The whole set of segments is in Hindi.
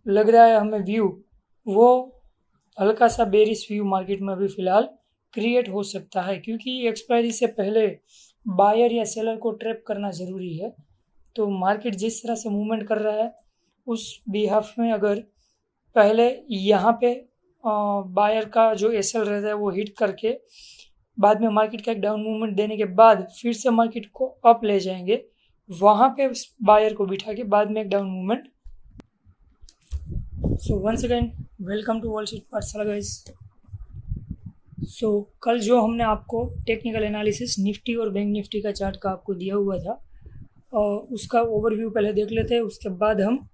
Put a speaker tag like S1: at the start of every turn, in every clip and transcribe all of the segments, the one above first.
S1: लग रहा है हमें व्यू, वो हल्का सा बेरिश व्यू मार्केट में अभी फ़िलहाल क्रिएट हो सकता है, क्योंकि एक्सपायरी से पहले बायर या सेलर को ट्रैप करना ज़रूरी है। तो मार्केट जिस तरह से मूवमेंट कर रहा है उस बिहाफ में अगर पहले यहाँ पे बायर का जो एसएल रहता है वो हिट करके बाद में मार्केट का एक डाउन मूवमेंट देने के बाद फिर से मार्केट को अप ले जाएंगे, वहाँ पे बायर को बिठा के बाद में एक down movement. So once again welcome to Wall Street Pathshala guys. So कल जो हमने आपको टेक्निकल एनालिसिस निफ्टी और बैंक निफ्टी का चार्ट का आपको दिया हुआ था, उसका ओवरव्यू पहले देख लेते हैं, उसके बाद हम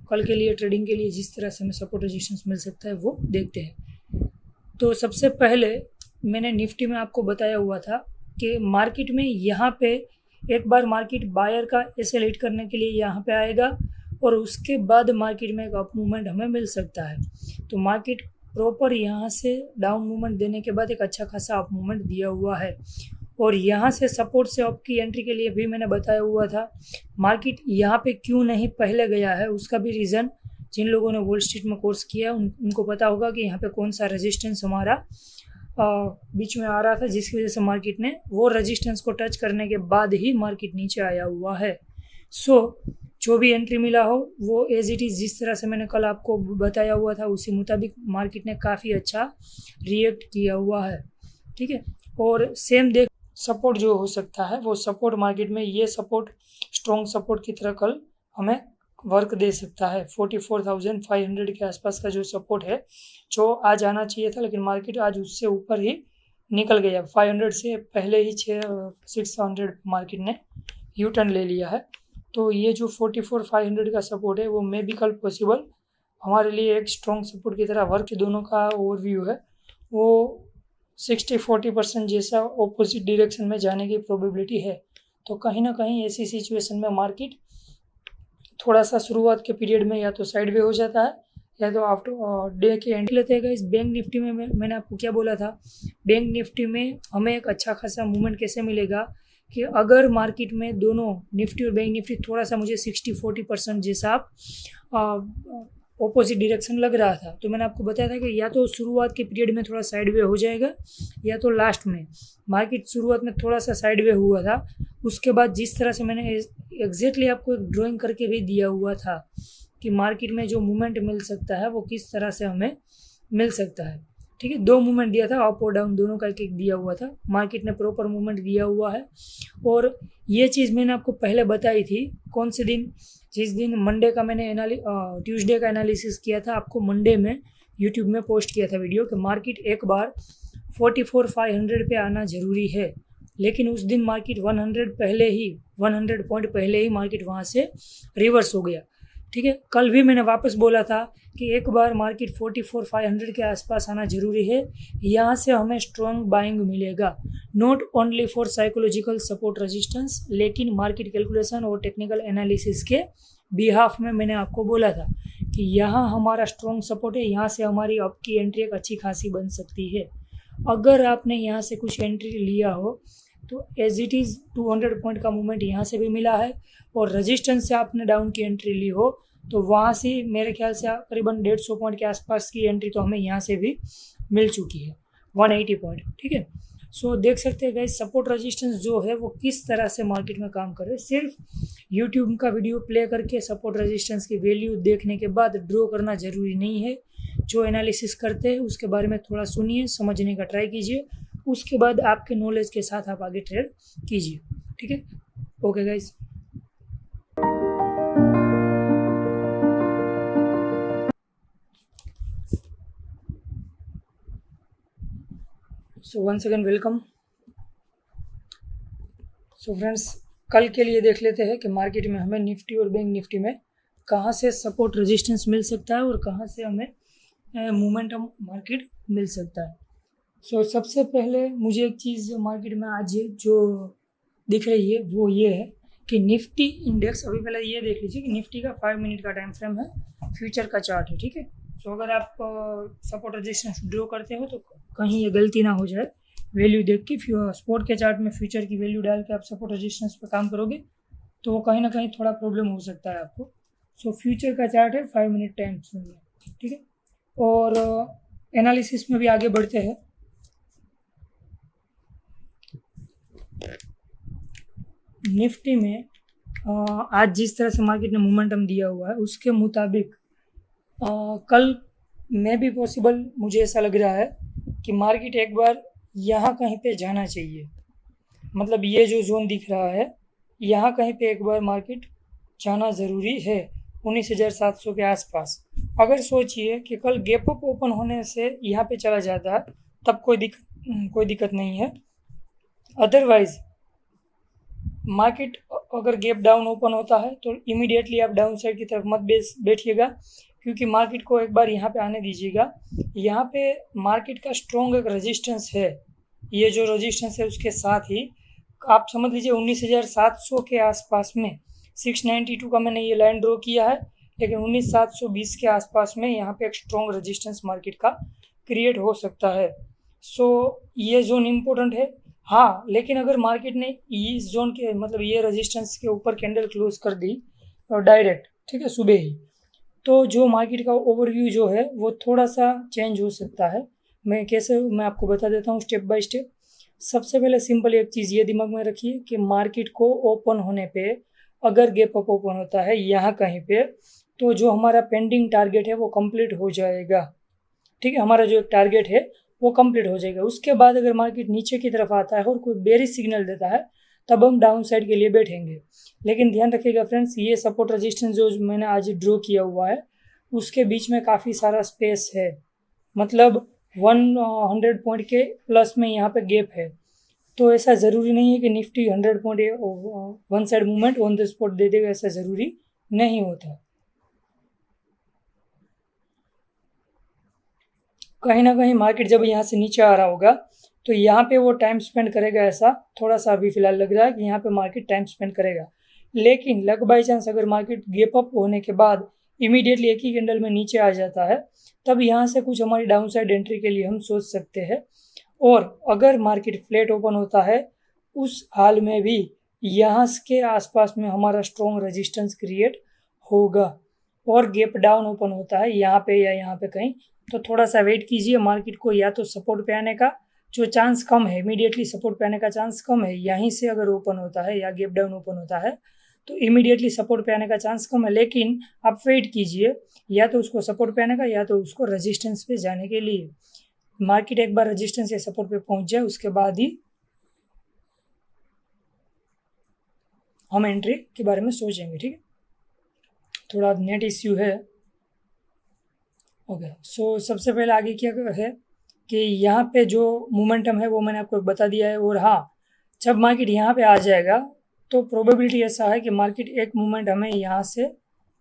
S1: कल के लिए ट्रेडिंग के लिए जिस तरह से हमें सपोर्ट रेजिस्टेंस मिल सकता है वो देखते हैं। तो सबसे पहले मैंने निफ्टी में आपको बताया हुआ था कि मार्केट में यहाँ पे एक बार मार्केट बायर का एसएल हिट करने के लिए यहाँ पे आएगा और उसके बाद मार्केट में एक अप मूवमेंट हमें मिल सकता है। तो मार्केट प्रॉपर यहाँ से डाउन मूवमेंट देने के बाद एक अच्छा खासा अप मूवमेंट दिया हुआ है और यहाँ से सपोर्ट से अप की एंट्री के लिए भी मैंने बताया हुआ था। मार्केट यहाँ पे क्यों नहीं पहले गया है उसका भी रीज़न जिन लोगों ने वॉल स्ट्रीट में कोर्स किया है उनको पता होगा कि यहाँ पे कौन सा रेजिस्टेंस हमारा बीच में आ रहा था, जिसकी वजह से मार्केट ने वो रेजिस्टेंस को टच करने के बाद ही मार्केट नीचे आया हुआ है। सो जो भी एंट्री मिला हो वो एज इट इज़ जिस तरह से मैंने कल आपको बताया हुआ था उसी मुताबिक मार्केट ने काफ़ी अच्छा रिएक्ट किया हुआ है, ठीक है। और सेम देख सपोर्ट जो हो सकता है वो सपोर्ट मार्केट में ये सपोर्ट स्ट्रॉन्ग सपोर्ट की तरह कल हमें वर्क दे सकता है। 44,500 के आसपास का जो सपोर्ट है जो आज आना चाहिए था, लेकिन मार्केट आज उससे ऊपर ही निकल गया। 500 से पहले ही 600 मार्केट ने यू टर्न ले लिया है। तो ये जो 44,500 का सपोर्ट है वो मे बी कल पॉसिबल हमारे लिए एक स्ट्रॉन्ग सपोर्ट की तरह वर्क। दोनों का ओवरव्यू है वो 60-40% जैसा ऑपोजिट डायरेक्शन में जाने की प्रोबेबिलिटी है। तो कहीं ना कहीं ऐसी सिचुएशन में मार्केट थोड़ा सा शुरुआत के पीरियड में या तो साइड वे हो जाता है या तो आफ्टर डे के एंड लेते हैं। इस बैंक निफ्टी में मैंने आपको क्या बोला था, बैंक निफ्टी में हमें एक अच्छा खासा मूवमेंट कैसे मिलेगा कि अगर मार्केट में दोनों निफ्टी और बैंक निफ्टी थोड़ा सा मुझे 60-40% जैसा ऑपोजिट डायरेक्शन लग रहा था, तो मैंने आपको बताया था कि या तो शुरुआत के पीरियड में थोड़ा साइड वे हो जाएगा या तो लास्ट में। मार्केट शुरुआत में थोड़ा सा साइड वे हुआ था, उसके बाद जिस तरह से मैंने एग्जैक्टली आपको एक ड्राइंग करके भी दिया हुआ था कि मार्केट में जो मूवमेंट मिल सकता है वो किस तरह से हमें मिल सकता है, ठीक है। 2 मूवमेंट दिया था, अप और डाउन दोनों का एक दिया हुआ था। मार्केट ने प्रॉपर मूवमेंट दिया हुआ है और ये चीज़ मैंने आपको पहले बताई थी। कौन से दिन? जिस दिन मंडे का मैंने ट्यूसडे का एनालिसिस किया था, आपको मंडे में यूट्यूब में पोस्ट किया था वीडियो कि मार्केट एक बार 44,500 पे आना ज़रूरी है, लेकिन उस दिन मार्केट 100 पॉइंट पहले ही मार्केट वहाँ से रिवर्स हो गया, ठीक है। कल भी मैंने वापस बोला था कि एक बार मार्केट 44,500 के आसपास आना ज़रूरी है, यहाँ से हमें स्ट्रॉन्ग बाइंग मिलेगा, not only for psychological support resistance, लेकिन मार्केट कैलकुलेशन और टेक्निकल एनालिसिस के बिहाफ में मैंने आपको बोला था कि यहाँ हमारा स्ट्रॉन्ग सपोर्ट है, यहाँ से हमारी अप की एंट्री एक अच्छी खासी बन सकती है। अगर आपने यहाँ से कुछ एंट्री लिया हो तो एज इट इज़ 200 पॉइंट का मूवमेंट यहाँ से भी मिला है और रेजिस्टेंस से आपने डाउन की एंट्री ली हो तो वहाँ से मेरे ख्याल से करीबन 150 पॉइंट के आसपास की एंट्री तो हमें यहाँ से भी मिल चुकी है, 180 पॉइंट, ठीक है। सो देख सकते हैं गाइस सपोर्ट रेजिस्टेंस जो है वो किस तरह से मार्केट में काम कर रहे हैं। सिर्फ यूट्यूब का वीडियो प्ले करके सपोर्ट रेजिस्टेंस की वैल्यू देखने के बाद ड्रॉ करना ज़रूरी नहीं है। जो एनालिसिस करते हैं उसके बारे में थोड़ा सुनिए, समझने का ट्राई कीजिए, उसके बाद आपके नॉलेज के साथ आप आगे ट्रेड कीजिए, ठीक है। Okay guys, so once again welcome. So friends, कल के लिए देख लेते हैं कि मार्केट में हमें निफ्टी और बैंक निफ्टी में कहाँ से सपोर्ट रेजिस्टेंस मिल सकता है और कहाँ से हमें मोमेंटम मार्केट मिल सकता है। सो सबसे पहले मुझे एक चीज़ मार्केट में आज जो दिख रही है वो ये है कि निफ्टी इंडेक्स, अभी पहले ये देख लीजिए कि निफ्टी का 5 मिनट का टाइम फ्रेम है, फ्यूचर का चार्ट है, ठीक है। सो अगर आप सपोर्ट रेजिस्टेंस ड्रॉ करते हो तो कहीं ये गलती ना हो जाए, वैल्यू देख के स्पॉट के चार्ट में फ्यूचर की वैल्यू डाल के आप सपोर्ट रेजिस्टेंस पर काम करोगे तो वो कहीं ना कहीं थोड़ा प्रॉब्लम हो सकता है आपको। सो फ्यूचर का चार्ट है 5 मिनट टाइम फ्रेम में, ठीक है। और एनालिसिस में भी आगे बढ़ते हैं। निफ्टी में आज जिस तरह से मार्केट ने मोमेंटम दिया हुआ है उसके मुताबिक कल में भी पॉसिबल मुझे ऐसा लग रहा है कि मार्केट एक बार यहाँ कहीं पे जाना चाहिए। मतलब ये जो जोन दिख रहा है यहाँ कहीं पे एक बार मार्केट जाना ज़रूरी है 19,700 के आसपास। अगर सोचिए कि कल गैप अप ओपन होने से यहाँ पे चला जाता है तब कोई दिक्कत नहीं है। अदरवाइज मार्केट अगर गैप डाउन ओपन होता है तो इमीडिएटली आप डाउन साइड की तरफ मत बैठिएगा, क्योंकि मार्केट को एक बार यहाँ पे आने दीजिएगा। यहाँ पे मार्केट का स्ट्रॉन्ग एक रेजिस्टेंस है, ये जो रेजिस्टेंस है उसके साथ ही आप समझ लीजिए 19,700 के आसपास में 692 का मैंने ये लाइन ड्रॉ किया है, लेकिन 19,720 के आसपास में यहाँ पे एक स्ट्रॉन्ग रेजिस्टेंस मार्केट का क्रिएट हो सकता है। सो ये जोन इम्पोर्टेंट है। हाँ, लेकिन अगर मार्केट ने इस जोन के मतलब ये रेजिस्टेंस के ऊपर कैंडल क्लोज कर दी और डायरेक्ट, ठीक है, सुबह ही, तो जो मार्केट का ओवरव्यू जो है वो थोड़ा सा चेंज हो सकता है। मैं आपको बता देता हूँ स्टेप बाय स्टेप। सबसे पहले सिंपल एक चीज़ ये दिमाग में रखिए कि मार्केट को ओपन होने पे अगर गैप अप ओपन होता है यहाँ कहीं पे, तो जो हमारा पेंडिंग टारगेट है वो कंप्लीट हो जाएगा, ठीक है। हमारा जो एक टारगेट है वो कंप्लीट हो जाएगा। उसके बाद अगर मार्केट नीचे की तरफ आता है और कोई बेरिश सिग्नल देता है तब हम डाउन साइड के लिए बैठेंगे। लेकिन ध्यान रखिएगा फ्रेंड्स, ये सपोर्ट रेजिस्टेंस जो मैंने आज ड्रॉ किया हुआ है उसके बीच में काफ़ी सारा स्पेस है, मतलब 100 पॉइंट के प्लस में यहाँ पे गैप है। तो ऐसा ज़रूरी नहीं है कि Nifty 100 point one side movement on the spot दे देगा, ऐसा ज़रूरी नहीं होता। कहीं ना कहीं मार्केट जब यहाँ से नीचे आ रहा होगा तो यहाँ पे वो टाइम स्पेंड करेगा, ऐसा थोड़ा सा अभी फिलहाल लग रहा है कि यहाँ पे मार्केट टाइम स्पेंड करेगा। लेकिन लक बाई चांस अगर मार्केट गैप अप होने के बाद इमीडिएटली एक ही कैंडल में नीचे आ जाता है तब यहाँ से कुछ हमारी डाउन साइड एंट्री के लिए हम सोच सकते हैं। और अगर मार्केट फ्लैट ओपन होता है उस हाल में भी यहाँ के आसपास में हमारा स्ट्रॉन्ग रेजिस्टेंस क्रिएट होगा। और गैप डाउन ओपन होता है यहाँ पे या यहाँ पे कहीं, तो थोड़ा सा वेट कीजिए। मार्केट को या तो सपोर्ट पे आने का जो चांस कम है, इमीडिएटली सपोर्ट पे आने का चांस कम है, यहीं से अगर ओपन होता है या गैप डाउन ओपन होता है तो इमीडिएटली सपोर्ट पे आने का चांस कम है। लेकिन आप वेट कीजिए, या तो उसको सपोर्ट पे आने का या तो उसको रेजिस्टेंस पे जाने के लिए। मार्केट एक बार रेजिस्टेंस या सपोर्ट पे पहुंच जाए उसके बाद ही हम एंट्री के बारे में सोचेंगे, ठीक है। थोड़ा नेट इश्यू है। ओके, सो सबसे पहले आगे क्या है कि यहाँ पे जो मोमेंटम है वो मैंने आपको बता दिया है। और हाँ, जब मार्केट यहाँ पे आ जाएगा तो प्रोबेबिलिटी ऐसा है कि मार्केट एक मूवमेंट हमें यहाँ से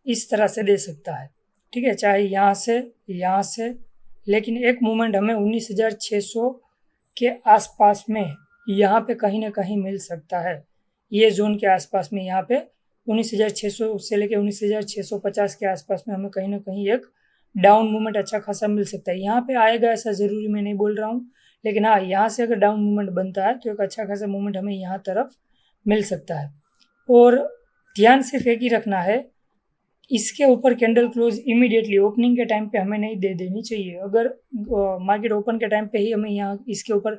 S1: इस तरह से दे सकता है, ठीक है, चाहे यहाँ से, लेकिन एक मूवमेंट हमें 19,600 के आसपास में यहाँ पे कहीं ना कहीं मिल सकता है। ये जोन के आसपास में यहाँ पे 19,600 से लेकर 19,650 के आसपास में हमें कहीं ना कहीं एक डाउन मूवमेंट अच्छा खासा मिल सकता है। यहाँ पे आएगा ऐसा ज़रूरी मैं नहीं बोल रहा हूँ, लेकिन हाँ, यहाँ से अगर डाउन मूवमेंट बनता है तो एक अच्छा खासा मूवमेंट हमें यहाँ तरफ मिल सकता है। और ध्यान सिर्फ एक ही रखना है, इसके ऊपर कैंडल क्लोज इमीडिएटली ओपनिंग के टाइम पे हमें नहीं दे देनी चाहिए। अगर मार्केट ओपन के टाइम पे ही हमें यहाँ इसके ऊपर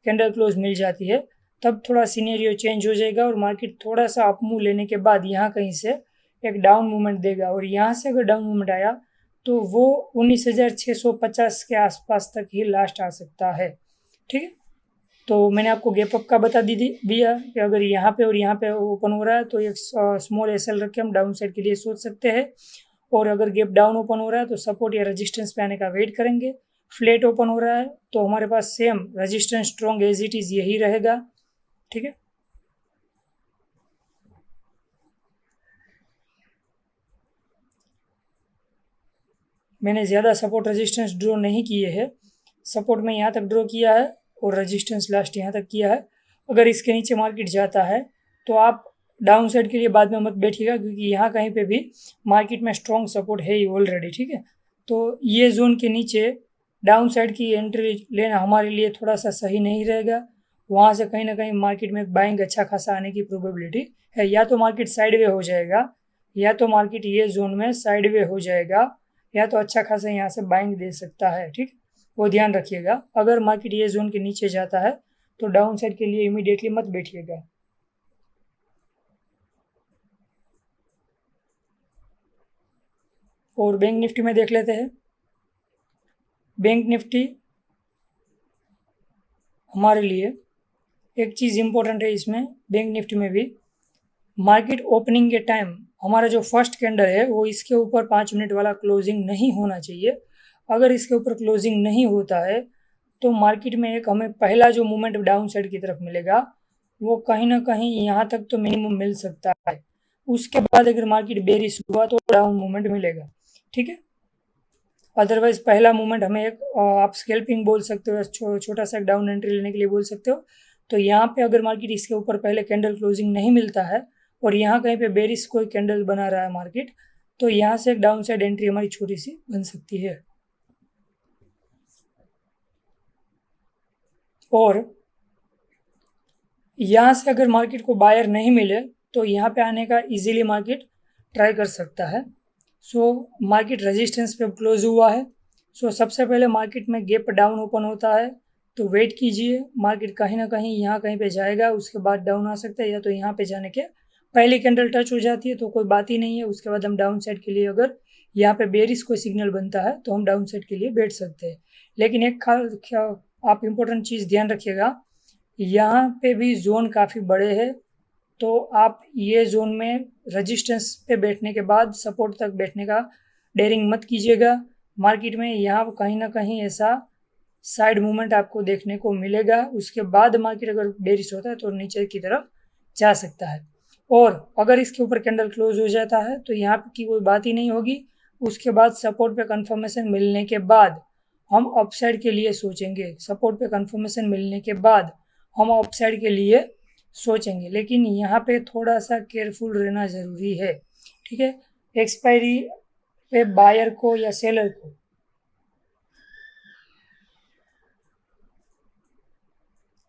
S1: कैंडल क्लोज मिल जाती है तब थोड़ा सिनेरियो चेंज हो जाएगा और मार्केट थोड़ा सा अप मूव लेने के बाद यहाँ कहीं से एक डाउन मूवमेंट देगा। और यहाँ से अगर डाउन मूवमेंट आया तो वो 19,650 के आसपास तक ही लास्ट आ सकता है, ठीक है। तो मैंने आपको गैप अप का बता दिया कि अगर यहाँ पे और यहाँ पे ओपन हो रहा है तो एक स्मॉल एसएल रख के हम डाउन साइड के लिए सोच सकते हैं। और अगर गैप डाउन ओपन हो रहा है तो सपोर्ट या रेजिस्टेंस पे आने का वेट करेंगे। फ्लैट ओपन हो रहा है तो हमारे पास same resistance strong as it is यही रहेगा, ठीक है। मैंने ज़्यादा सपोर्ट रेजिस्टेंस ड्रॉ नहीं किए हैं। सपोर्ट में यहाँ तक ड्रॉ किया है और रेजिस्टेंस लास्ट यहाँ तक किया है। अगर इसके नीचे मार्केट जाता है तो आप डाउन साइड के लिए बाद में मत बैठिएगा, क्योंकि यहाँ कहीं पे भी मार्केट में स्ट्रॉन्ग सपोर्ट है ही ऑलरेडी, ठीक है। तो ये जोन के नीचे डाउन साइड की एंट्री लेना हमारे लिए थोड़ा सा सही नहीं रहेगा। वहाँ से कहीं ना कहीं मार्केट में बाइंग अच्छा खासा आने की प्रोबेबिलिटी है। या तो मार्केट साइडवे हो जाएगा या तो मार्केट ये जोन में साइडवे हो जाएगा या तो अच्छा खासा यहाँ से बाइंग दे सकता है। ठीक, वो ध्यान रखिएगा। अगर मार्केट ये जोन के नीचे जाता है तो डाउन साइड के लिए इमीडिएटली मत बैठिएगा। और बैंक निफ्टी में देख लेते हैं। बैंक निफ्टी हमारे लिए एक चीज़ इम्पोर्टेंट है इसमें, बैंक निफ्टी में भी मार्केट ओपनिंग के टाइम हमारा जो फर्स्ट कैंडल है वो इसके ऊपर 5 मिनट वाला क्लोजिंग नहीं होना चाहिए। अगर इसके ऊपर क्लोजिंग नहीं होता है तो मार्केट में एक हमें पहला जो मूवमेंट डाउन साइड की तरफ मिलेगा वो कहीं ना कहीं यहाँ तक तो मिनिमम मिल सकता है। उसके बाद अगर मार्केट बेरिश हुआ तो डाउन मूवमेंट मिलेगा। ठीक है, अदरवाइज पहला मूवमेंट हमें एक आप स्कैल्पिंग बोल सकते हो, छोटा सा डाउन एंट्री लेने के लिए बोल सकते हो। तो यहाँ पे अगर मार्केट इसके ऊपर पहले कैंडल क्लोजिंग नहीं मिलता है और यहाँ कहीं पे बेरिश कोई कैंडल बना रहा है मार्केट, तो यहाँ से एक डाउन साइड एंट्री हमारी छोटी सी बन सकती है। और यहाँ से अगर मार्केट को बायर नहीं मिले तो यहाँ पे आने का इजीली मार्केट ट्राई कर सकता है। मार्केट रेजिस्टेंस पे क्लोज हुआ है। सबसे पहले मार्केट में गैप डाउन ओपन होता है तो वेट कीजिए, मार्केट कहीं ना कहीं यहाँ कहीं पे जाएगा, उसके बाद डाउन आ सकता है, या तो यहाँ पे जाने के पहली कैंडल टच हो जाती है तो कोई बात ही नहीं है। उसके बाद हम डाउन साइड के लिए अगर यहाँ पे बेरिश कोई सिग्नल बनता है तो हम डाउन साइड के लिए बैठ सकते हैं। लेकिन एक आप इम्पोर्टेंट चीज़ ध्यान रखिएगा, यहाँ पे भी जोन काफ़ी बड़े हैं, तो आप ये जोन में रेजिस्टेंस पे बैठने के बाद सपोर्ट तक बैठने का डेयरिंग मत कीजिएगा। मार्केट में यहाँ कहीं ना कहीं ऐसा साइड मूवमेंट आपको देखने को मिलेगा, उसके बाद मार्केट अगर बेरिश होता है तो नीचे की तरफ जा सकता है। और अगर इसके ऊपर कैंडल क्लोज हो जाता है तो यहाँ की कोई बात ही नहीं होगी। उसके बाद सपोर्ट पे कंफर्मेशन मिलने के बाद हम अपसाइड के लिए सोचेंगे। सपोर्ट पे कंफर्मेशन मिलने के बाद हम अपसाइड के लिए सोचेंगे, लेकिन यहाँ पे थोड़ा सा केयरफुल रहना ज़रूरी है। ठीक है, एक्सपायरी पे बायर को या सेलर को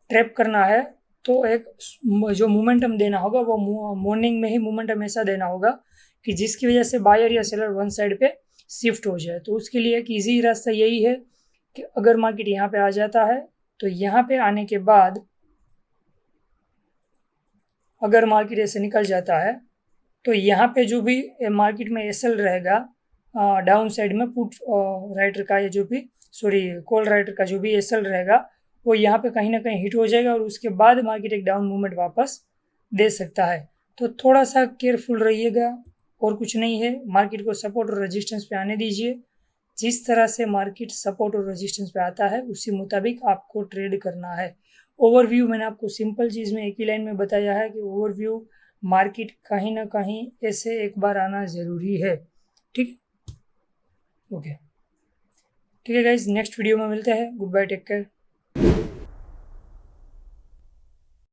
S1: ट्रैप करना है तो एक जो मोमेंटम देना होगा वो मॉर्निंग में ही मोमेंटम ऐसा देना होगा कि जिसकी वजह से बायर या सेलर वन साइड पे शिफ्ट हो जाए। तो उसके लिए एक ईजी रास्ता यही है कि अगर मार्केट यहाँ पे आ जाता है तो यहाँ पे आने के बाद अगर मार्केट ऐसे निकल जाता है तो यहाँ पे जो भी मार्केट में एसएल रहेगा डाउन साइड में पुट राइटर का या जो भी कॉल राइटर का जो भी एसएल रहेगा वो यहाँ पे कहीं ना कहीं हिट हो जाएगा और उसके बाद मार्केट एक डाउन मूवमेंट वापस दे सकता है। तो थोड़ा सा केयरफुल रहिएगा और कुछ नहीं है। मार्केट को सपोर्ट और रेजिस्टेंस पे आने दीजिए। जिस तरह से मार्केट सपोर्ट और रेजिस्टेंस पे आता है उसी मुताबिक आपको ट्रेड करना है। ओवरव्यू मैंने आपको सिंपल चीज़ में एक ही लाइन में बताया है कि ओवरव्यू मार्केट कहीं ना कहीं ऐसे एक बार आना ज़रूरी है। ठीक, ओके, ठीक है गाइज, नेक्स्ट वीडियो में मिलते हैं। Good bye, take care.